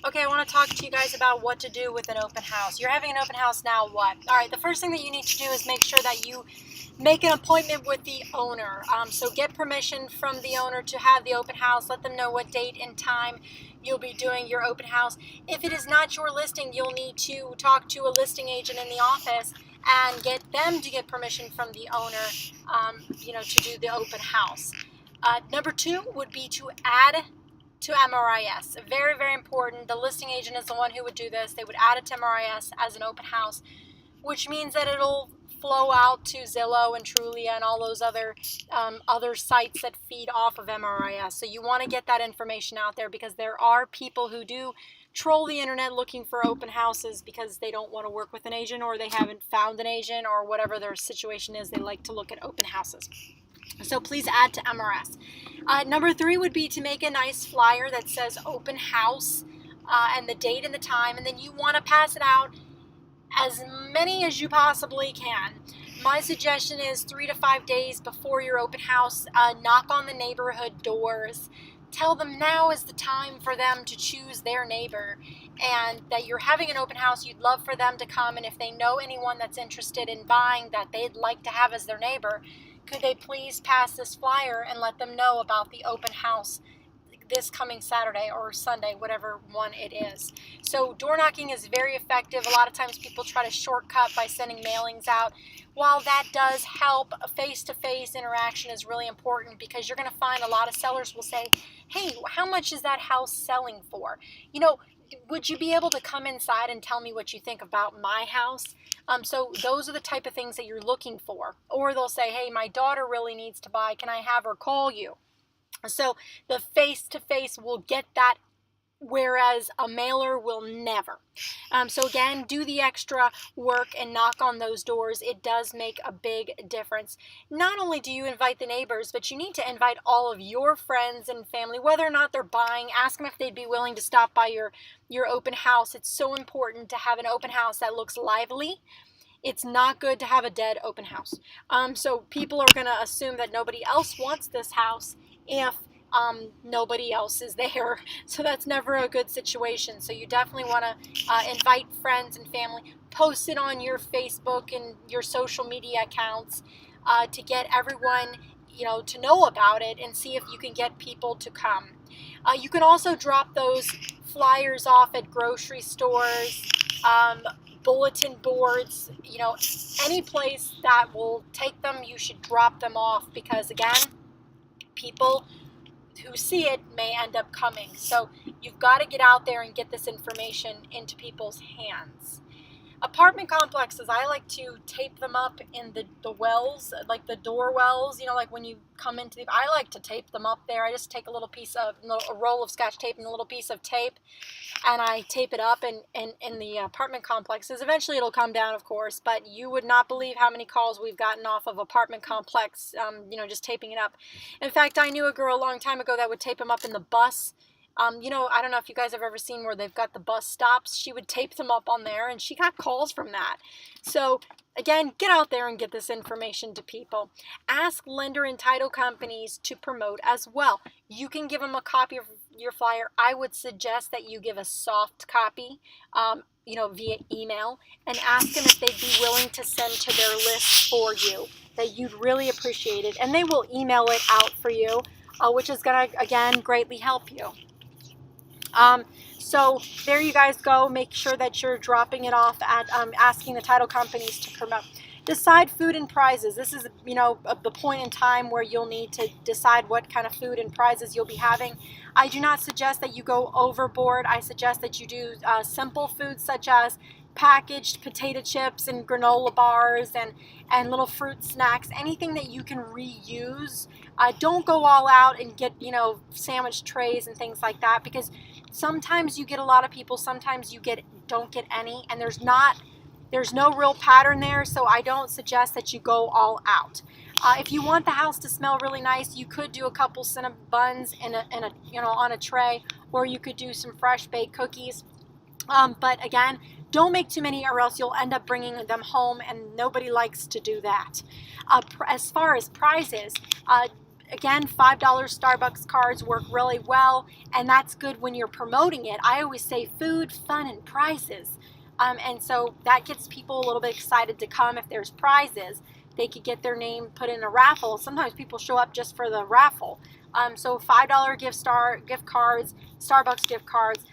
Okay, I want to talk to you guys about what to do with an open house. You're having an open house now, what? All right, the first thing that you need to do is make sure that you make an appointment with the owner. So get permission from the owner to have the open house. Let them know what date and time you'll be doing your open house. If it is not your listing, you'll need to talk to a listing agent in the office and get them to get permission from the owner, to do the open house. Number two would be to add to MRIS. Very, very important. The listing agent is the one who would do this. They would add it to MRIS as an open house, which means that it'll flow out to Zillow and Trulia and all those other sites that feed off of MRIS. So you want to get that information out there because there are people who do troll the internet looking for open houses because they don't want to work with an agent or they haven't found an agent or whatever their situation is. They like to look at open houses. So please add to MRS. Number three would be to make a nice flyer that says open house and the date and the time, and then you want to pass it out as many as you possibly can. My suggestion is 3 to 5 days before your open house, knock on the neighborhood doors. Tell them now is the time for them to choose their neighbor and that you're having an open house. You'd love for them to come, and if they know anyone that's interested in buying that they'd like to have as their neighbor, could they please pass this flyer and let them know about the open house this coming Saturday or Sunday, whatever one it is. So door knocking is very effective. A lot of times people try to shortcut by sending mailings out. While that does help, a face-to-face interaction is really important because you're going to find a lot of sellers will say, hey, how much is that house selling for? Would you be able to come inside and tell me what you think about my house? So those are the type of things that you're looking for. Or they'll say, hey, my daughter really needs to buy. Can I have her call you? So the face-to-face will get that, whereas a mailer will never. So again, do the extra work and knock on those doors. It does make a big difference. Not only do you invite the neighbors, but you need to invite all of your friends and family, whether or not they're buying. Ask them if they'd be willing to stop by your open house. It's so important to have an open house that looks lively. It's not good to have a dead open house. So people are going to assume that nobody else wants this house if nobody else is there. So that's never a good situation. So you definitely want to invite friends and family, post it on your Facebook and your social media accounts to get everyone to know about it and see if you can get people to come. You can also drop those flyers off at grocery stores, bulletin boards, any place that will take them, you should drop them off because, again, people who see it may end up coming. So you've got to get out there and get this information into people's hands. Apartment complexes, I like to tape them up in the wells, like the door wells, like when you come into I like to tape them up there. I just take a roll of Scotch tape and a little piece of tape, and I tape it up in the apartment complexes. Eventually it'll come down, of course, but you would not believe how many calls we've gotten off of apartment complex, just taping it up. In fact, I knew a girl a long time ago that would tape them up in the bus. I don't know if you guys have ever seen where they've got the bus stops. She would tape them up on there, and she got calls from that. So, again, get out there and get this information to people. Ask lender and title companies to promote as well. You can give them a copy of your flyer. I would suggest that you give a soft copy, via email, and ask them if they'd be willing to send to their list for you, that you'd really appreciate it. And they will email it out for you, which is going to, again, greatly help you. So there you guys go. Make sure that you're dropping it off at asking the title companies to promote. Decide food and prizes. This is, the point in time where you'll need to decide what kind of food and prizes you'll be having. I do not suggest that you go overboard. I suggest that you do simple foods such as packaged potato chips and granola bars and little fruit snacks, anything that you can reuse. Don't go all out and get, sandwich trays and things like that, because sometimes you get a lot of people, sometimes you don't get any, and there's no real pattern there, so I don't suggest that you go all out. If you want the house to smell really nice, you could do a couple cinnamon buns on a tray, or you could do some fresh baked cookies. But again, don't make too many or else you'll end up bringing them home, and nobody likes to do that. As far as prizes, again, $5 Starbucks cards work really well, and that's good when you're promoting it. I always say food, fun, and prizes. And so that gets people a little bit excited to come. If there's prizes, they could get their name put in a raffle. Sometimes people show up just for the raffle. So $5 gift cards, Starbucks gift cards.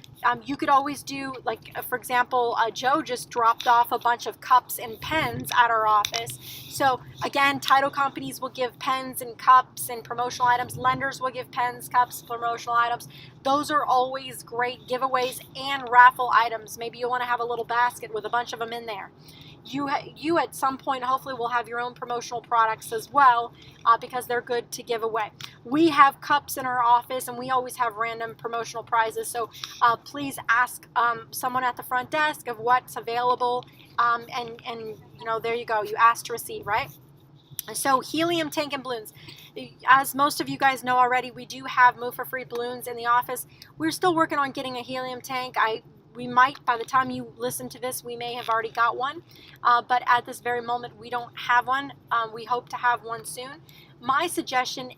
You could always do, like, for example, Joe just dropped off a bunch of cups and pens at our office. So again, title companies will give pens and cups and promotional items. Lenders will give pens, cups, promotional items. Those are always great giveaways and raffle items. Maybe you want to have a little basket with a bunch of them in there. You at some point hopefully will have your own promotional products as well, because they're good to give away. We have cups in our office, and we always have random promotional prizes, so please ask someone at the front desk of what's available, and you know, there you go, you ask to receive, right? So helium tank and balloons. As most of you guys know already, we do have Move for Free balloons in the office. We're still working on getting a helium tank. We might, by the time you listen to this, we may have already got one, but at this very moment we don't have one. We hope to have one soon. My suggestion,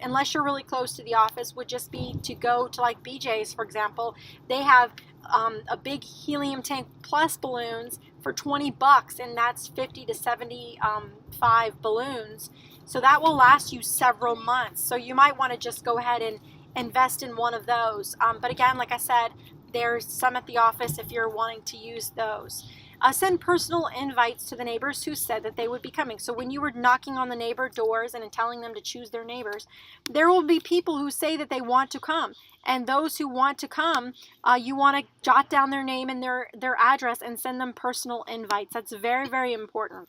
unless you're really close to the office, would just be to go to like BJ's, for example. They have a big helium tank plus balloons for $20, and that's 50 to 75 balloons. So that will last you several months. So you might want to just go ahead and invest in one of those. But again, like I said, there's some at the office if you're wanting to use those. Send personal invites to the neighbors who said that they would be coming. So when you were knocking on the neighbor doors and telling them to choose their neighbors, there will be people who say that they want to come. And those who want to come, you want to jot down their name and their address and send them personal invites. That's very, very important.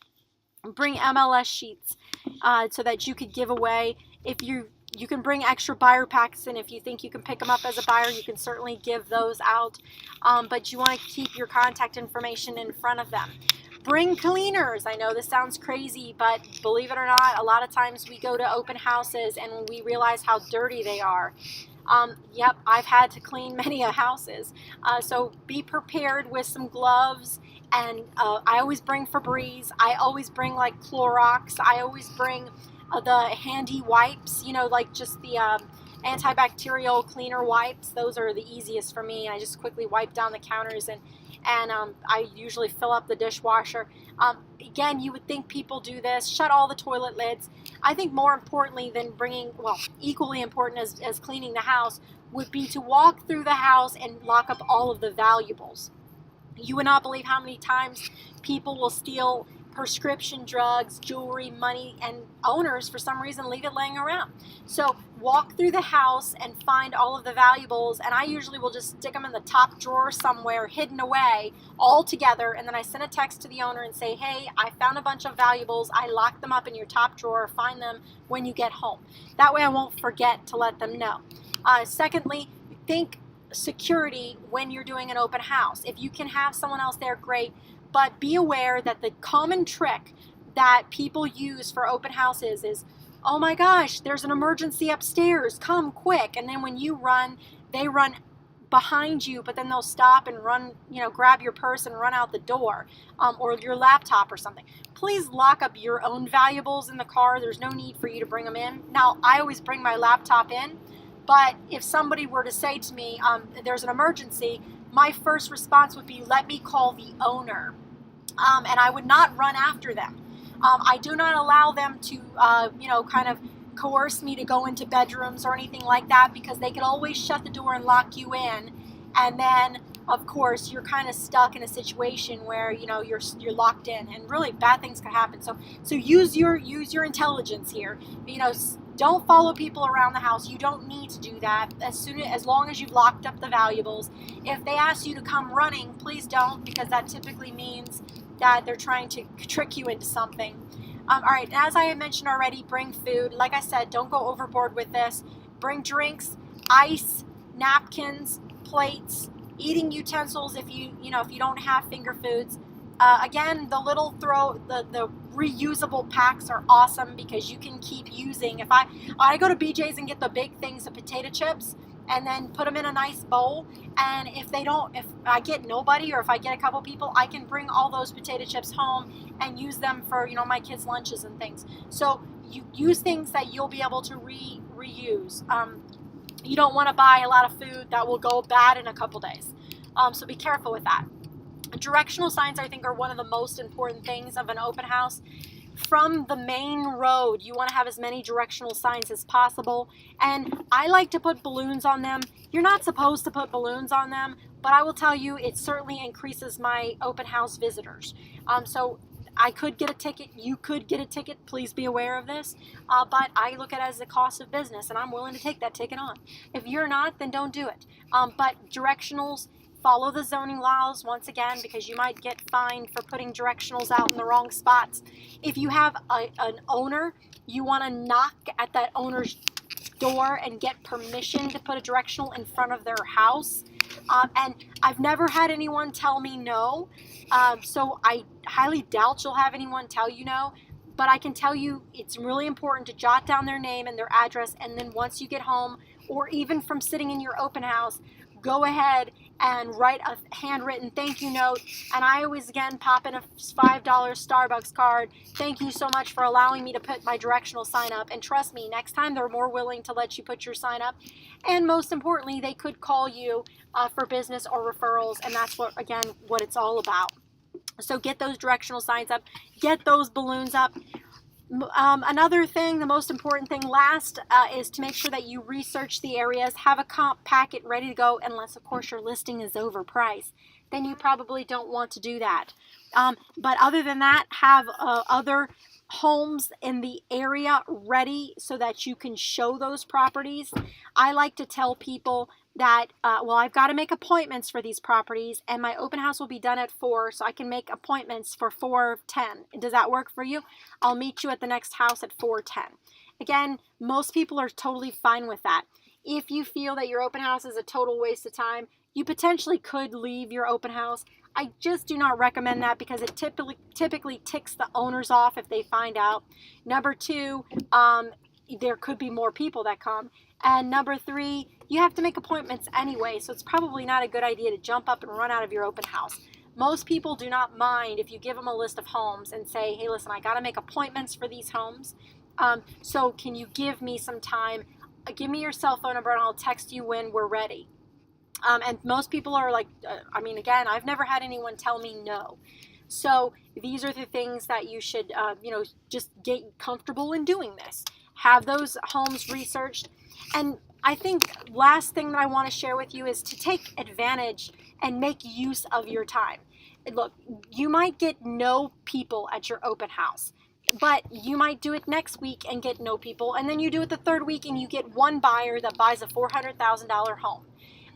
Bring MLS sheets so that you could give away. If you can bring extra buyer packs, and if you think you can pick them up as a buyer, you can certainly give those out. But you want to keep your contact information in front of them. Bring cleaners. I know this sounds crazy, but believe it or not, a lot of times we go to open houses and we realize how dirty they are. Yep, I've had to clean many houses. So be prepared with some gloves. And I always bring Febreze. I always bring like Clorox. I always bring the handy wipes, you know, like just the antibacterial cleaner wipes. Those are the easiest for me. I just quickly wipe down the counters, and I usually fill up the dishwasher. Again, you would think people do this. Shut all the toilet lids. I think more importantly than bringing, well, equally important as cleaning the house would be to walk through the house and lock up all of the valuables. You would not believe how many times people will steal prescription drugs, jewelry, money, and owners, for some reason, leave it laying around. So walk through the house and find all of the valuables, and I usually will just stick them in the top drawer somewhere, hidden away, all together, and then I send a text to the owner and say, hey, I found a bunch of valuables. I locked them up in your top drawer. Find them when you get home. That way I won't forget to let them know. Secondly, think security when you're doing an open house. If you can have someone else there, great. But be aware that the common trick that people use for open houses is, oh my gosh, there's an emergency upstairs, come quick. And then when you run, they run behind you, but then they'll stop and run, you know, grab your purse and run out the door, or your laptop or something. Please lock up your own valuables in the car. There's no need for you to bring them in. Now, I always bring my laptop in, but if somebody were to say to me, there's an emergency, my first response would be, let me call the owner. And I would not run after them. I do not allow them to, kind of coerce me to go into bedrooms or anything like that, because they could always shut the door and lock you in. And then, of course, you're kind of stuck in a situation where, you know, you're locked in, and really bad things could happen. So use your intelligence here. You know, don't follow people around the house. You don't need to do that. As long as you've locked up the valuables. If they ask you to come running, please don't, because that typically means that they're trying to trick you into something. All right, as I had mentioned already, bring food. Like I said, don't go overboard with this. Bring drinks, ice, napkins, plates, eating utensils if you don't have finger foods. Again, the reusable packs are awesome because you can keep using. If I go to BJ's and get the big things of potato chips and then put them in a nice bowl, and if I get nobody, or if I get a couple people, I can bring all those potato chips home and use them for, you know, my kids' lunches and things. So you use things that you'll be able to reuse. You don't want to buy a lot of food that will go bad in a couple days. So be careful with that. Directional signs, I think, are one of the most important things of an open house. From the main road, you want to have as many directional signs as possible. And I like to put balloons on them. You're not supposed to put balloons on them, but I will tell you, it certainly increases my open house visitors. So I could get a ticket. You could get a ticket. Please be aware of this. But I look at it as the cost of business, and I'm willing to take that ticket on. If you're not, then don't do it. But directionals, follow the zoning laws once again, because you might get fined for putting directionals out in the wrong spots. If you have an owner, you want to knock at that owner's door and get permission to put a directional in front of their house. And I've never had anyone tell me no. So I highly doubt you'll have anyone tell you no. But I can tell you it's really important to jot down their name and their address. And then once you get home, or even from sitting in your open house, go ahead and write a handwritten thank you note. And I always, again, pop in a $5 Starbucks card. Thank you so much for allowing me to put my directional sign up. And trust me, next time they're more willing to let you put your sign up. And most importantly, they could call you for business or referrals. And that's what, again, what it's all about. So get those directional signs up. Get those balloons up. Another thing, the most important thing last, is to make sure that you research the areas, have a comp packet ready to go, unless of course your listing is overpriced. Then you probably don't want to do that. But other than that, have other homes in the area ready so that you can show those properties. I like to tell people that, well, I've got to make appointments for these properties, and my open house will be done at 4, so I can make appointments for 4:10. Does that work for you? I'll meet you at the next house at 4:10. Again, most people are totally fine with that. If you feel that your open house is a total waste of time, you potentially could leave your open house. I just do not recommend that, because it typically ticks the owners off if they find out. Number 2, there could be more people that come. And number 3, you have to make appointments anyway, so it's probably not a good idea to jump up and run out of your open house. Most people do not mind if you give them a list of homes and say, hey, listen, I got to make appointments for these homes. So can you give me some time? Give me your cell phone number and I'll text you when we're ready. And most people are like, again, I've never had anyone tell me no. So these are the things that you should, just get comfortable in doing this. Have those homes researched. And I think last thing that I want to share with you is to take advantage and make use of your time. Look, you might get no people at your open house, but you might do it next week and get no people. And then you do it the third week and you get one buyer that buys a $400,000 home.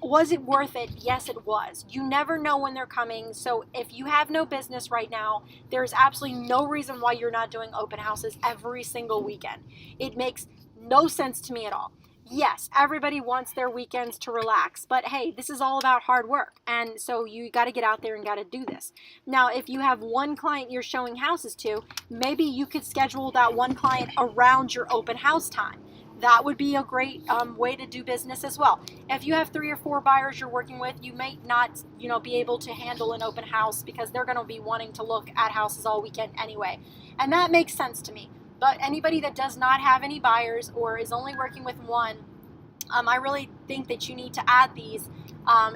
Was it worth it? Yes, it was. You never know when they're coming. So if you have no business right now, there's absolutely no reason why you're not doing open houses every single weekend. It makes no sense to me at all. Yes, everybody wants their weekends to relax, but hey, this is all about hard work. And so you got to get out there and got to do this. Now, if you have one client you're showing houses to, maybe you could schedule that one client around your open house time. That would be a great way to do business as well. If you have 3 or 4 buyers you're working with, you may not, be able to handle an open house because they're going to be wanting to look at houses all weekend anyway. And that makes sense to me. But anybody that does not have any buyers or is only working with one, I really think that you need to add these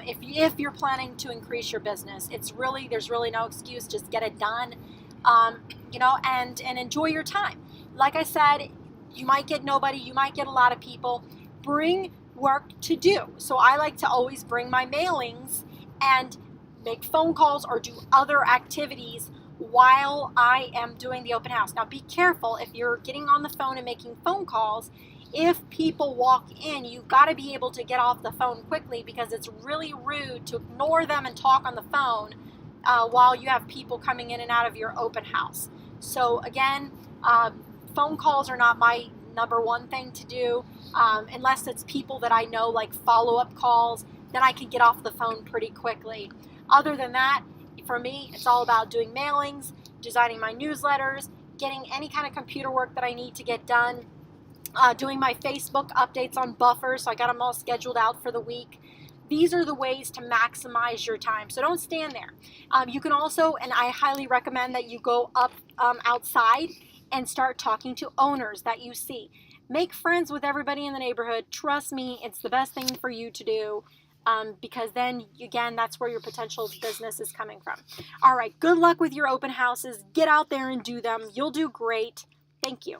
if you're planning to increase your business. There's really no excuse. Just get it done, and enjoy your time. Like I said, you might get nobody, you might get a lot of people. Bring work to do. So I like to always bring my mailings and make phone calls or do other activities while I am doing the open house. Now be careful if you're getting on the phone and making phone calls. If people walk in, you've got to be able to get off the phone quickly, because it's really rude to ignore them and talk on the phone while you have people coming in and out of your open house. So again, phone calls are not my number one thing to do, unless it's people that I know, like follow-up calls. Then I can get off the phone pretty quickly. Other than that, for me, it's all about doing mailings, designing my newsletters, getting any kind of computer work that I need to get done, doing my Facebook updates on buffers, so I got them all scheduled out for the week. These are the ways to maximize your time. So don't stand there. You can also, and I highly recommend that you go up outside and start talking to owners that you see. Make friends with everybody in the neighborhood. Trust me, it's the best thing for you to do. Because then, again, that's where your potential business is coming from. All right, good luck with your open houses. Get out there and do them. You'll do great. Thank you.